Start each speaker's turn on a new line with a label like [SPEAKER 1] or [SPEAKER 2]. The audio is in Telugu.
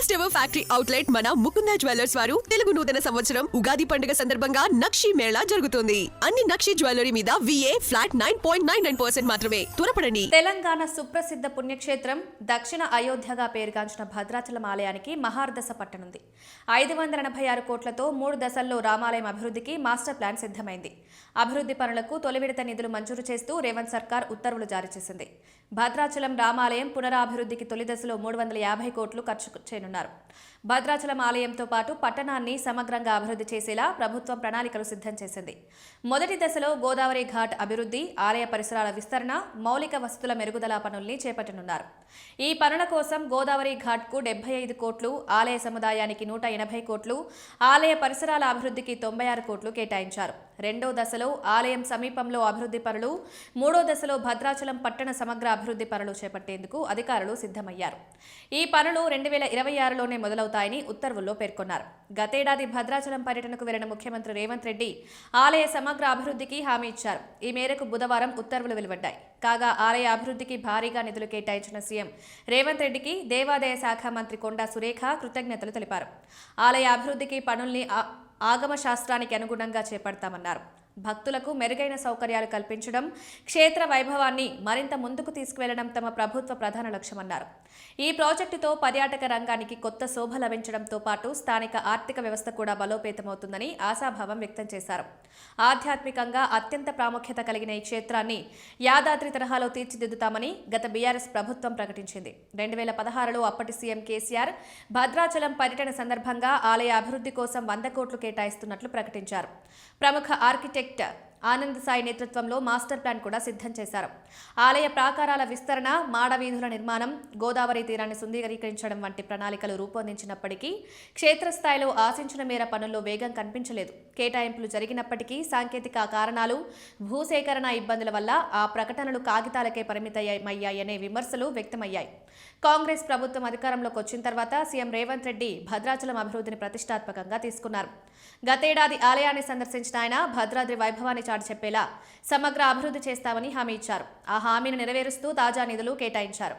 [SPEAKER 1] ఫస్ట్ ఎవర్ ఫ్యాక్టరీ అవుట్లెట్ మన ముకుంద జ్యువెలర్స్ వారు తెలుగు నూతన సంవత్సరం ఉగాది పండుగ సందర్భంగా నక్షి మేళా జరుగుతుంది. అన్ని నక్షి జ్యువెలరీ మీద VA ఫ్లాట్ 9.99% మాత్రమే. త్వరపడండి.
[SPEAKER 2] తెలంగాణ సుప్రసిద్ధ పుణ్యక్షేత్రం దక్షిణ అయోధ్యగా పేరుగాంచిన భద్రాచలం ఆలయానికి మహార్దశ పట్టనుంది. 586 కోట్లతో 3 దశల్లో రామాలయం అభివృద్ధికి మాస్టర్ ప్లాన్ సిద్ధమైంది. అభివృద్ధి పనులకు తొలి విడత నిధులు మంజూరు చేస్తూ రేవంత్ సర్కార్ ఉత్తర్వులు జారీ చేసింది. భద్రాచలం రామాలయం పునరాభివృద్ధికి తొలి దశలో 350 కోట్లు ఖర్చు చేయనున్నారు. భద్రాచలం ఆలయంతో పాటు పట్టణాన్ని సమగ్రంగా అభివృద్ధి చేసేలా ప్రభుత్వం ప్రణాళికలు సిద్ధం చేసింది. మొదటి దశలో గోదావరి ఘాట్ అభివృద్ధి, ఆలయ పరిసరాల విస్తరణ, మౌలిక వసతుల మెరుగుదల పనుల్ని చేపట్టనున్నారు. ఈ పనుల కోసం గోదావరి ఘాట్కు 75 కోట్లు, ఆలయ సముదాయానికి 180 కోట్లు, ఆలయ పరిసరాల అభివృద్ధికి 96 కోట్లు కేటాయించారు. రెండో దశలో ఆలయం సమీపంలో అభివృద్ధి పనులు, మూడో దశలో భద్రాచలం పట్టణ సమగ్ర అభివృద్ధి పనులు చేపట్టేందుకు అధికారులు సిద్ధమయ్యారు. ఈ పనులు 2026లోనే మొదలవుతాయని ఉత్తర్వుల్లో పేర్కొన్నారు. గతేడాది భద్రాచలం పర్యటనకు వెళ్లిన ముఖ్యమంత్రి రేవంత్ రెడ్డి ఆలయ సమగ్ర అభివృద్ధికి హామీ ఇచ్చారు. ఈ మేరకు బుధవారం ఉత్తర్వులు వెలువడ్డాయి. కాగా ఆలయ అభివృద్ధికి భారీగా నిధులు కేటాయించిన సీఎం రేవంత్ రెడ్డికి దేవాదాయ శాఖ మంత్రి కొండా సురేఖ కృతజ్ఞతలు తెలిపారు. ఆలయ అభివృద్ధికి పనుల్ని ఆగమ శాస్త్రానికి అనుగుణంగా చేపడతామన్నారు. భక్తులకు మెరుగైన సౌకర్యాలు కల్పించడం, క్షేత్ర వైభవాన్ని మరింత ముందుకు తీసుకువెళ్లడం తమ ప్రభుత్వ ప్రధాన లక్ష్యమన్నారు. ఈ ప్రాజెక్టుతో పర్యాటక రంగానికి కొత్త శోభ లభించడంతో పాటు స్థానిక ఆర్థిక వ్యవస్థ కూడా బలోపేతమవుతుందని ఆశాభావం వ్యక్తం చేశారు. ఆధ్యాత్మికంగా అత్యంత ప్రాముఖ్యత కలిగిన ఈ క్షేత్రాన్ని యాదాద్రి తరహాలో తీర్చిదిద్దుతామని గత బీఆర్ఎస్ ప్రభుత్వం ప్రకటించింది. 2016లో అప్పటి సీఎం కేసీఆర్ భద్రాచలం పర్యటన సందర్భంగా ఆలయ అభివృద్ధి కోసం 100 కోట్లు కేటాయిస్తున్నట్లు ప్రకటించారు. ప్రముఖ ఆర్కిటెక్ట్ ఆనంద్ సాయి నేతృత్వంలో మాస్టర్ ప్లాన్ కూడా సిద్ధం చేశారు. ఆలయ ప్రాకారాల విస్తరణ, మాడవీధుల నిర్మాణం, గోదావరి తీరాన్ని సుందరీకరించడం వంటి ప్రణాళికలు రూపొందించినప్పటికీ క్షేత్రస్థాయిలో ఆశించిన మేర పనుల్లో వేగం కనిపించలేదు. కేటాయింపులు జరిగినప్పటికీ సాంకేతిక కారణాలు, భూసేకరణ ఇబ్బందుల వల్ల ఆ ప్రకటనలు కాగితాలకే పరిమితమయ్యాయనే విమర్శలు వ్యక్తమయ్యాయి. కాంగ్రెస్ ప్రభుత్వం అధికారంలోకి వచ్చిన తర్వాత సీఎం రేవంత్ రెడ్డి భద్రాచలం అభివృద్ధిని ప్రతిష్టాత్మకంగా తీసుకున్నారు. గతేడాది ఆలయాన్ని సందర్శించిన ఆయన భద్రాద్రి వైభవాన్ని చాటి చెప్పేలా సమగ్ర అభివృద్ధి చేస్తామని హామీ ఇచ్చారు. ఆ హామీని నెరవేరుస్తూ తాజా నిధులు కేటాయించారు.